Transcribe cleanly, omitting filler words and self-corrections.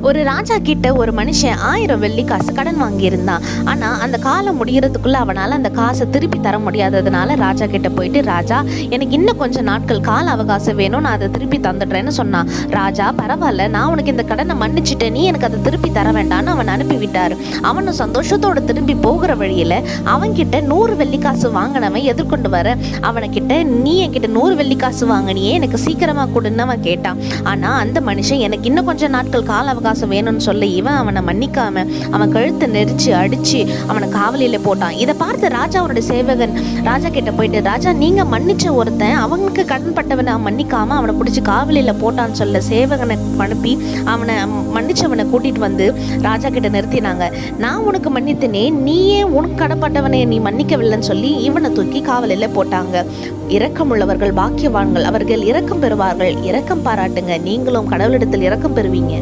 ஒரு ராஜா கிட்ட ஒரு மனுஷன் 1000 வெள்ளி காசு கடன் வாங்கியிருந்தான். ஆனா அந்த காலம் முடியறதுக்குள்ள அவனால அந்த காசை திருப்பி தர முடியாததுனால ராஜா கிட்ட போயிட்டு, ராஜா எனக்கு இன்னும் கொஞ்சம் நாட்கள் கால அவகாசம் வேணும், நான் அதை திருப்பி தந்துடுறேன்னு சொன்னான். ராஜா, பரவாயில்ல, நான் உனக்கு இந்த கடனை மன்னிச்சுட்டேன், நீ எனக்கு அதை திருப்பி தர வேண்டான்னு அவன் அனுப்பி விட்டாரு. அவனும் சந்தோஷத்தோட திரும்பி போகிற வழியில அவன்கிட்ட 100 வெள்ளிக்காசு வாங்கினவன் எதிர்கொண்டு வர அவன்கிட்ட, நீ என்கிட்ட 100 வெள்ளிக்காசு வாங்கினியே, எனக்கு சீக்கிரமா கொடுன்னு அவன் கேட்டான். ஆனா அந்த மனுஷன் எனக்கு இன்னும் கொஞ்சம் நாட்கள் கால அவகாசம் வேணும்னு சொல்ல இவன் அவனை மன்னிக்காம அவன் கழுத்தை நெரிச்சு அடிச்சு அவனை காவலில போட்டான். இதை பார்த்து ராஜா அவனுடைய சேவகன் ராஜா கிட்ட போயிட்டு, ராஜா, நீங்க மன்னிச்ச ஒருத்தன் அவனுக்கு கடன் பட்டவனை மன்னிக்காம அவனை பிடிச்சி காவலில போட்டான்னு சொல்ல சேவகனை அனுப்பி அவனை மன்னிச்சவனை கூட்டிட்டு வந்து ராஜா கிட்ட நிறுத்தினாங்க. நான் உனக்கு மன்னித்தனே, நீயே உனக்கு கடப்பட்டவனை நீ மன்னிக்கவில்லைன்னு சொல்லி இவனை தூக்கி காவலில போட்டாங்க. இரக்கம் உள்ளவர்கள் பாக்கியவான்கள், அவர்கள் இரக்கம் பெறுவார்கள். இரக்கம் பாராட்டுங்க, நீங்களும் கடவுளிடத்தில் இரக்கம் பெறுவீங்க.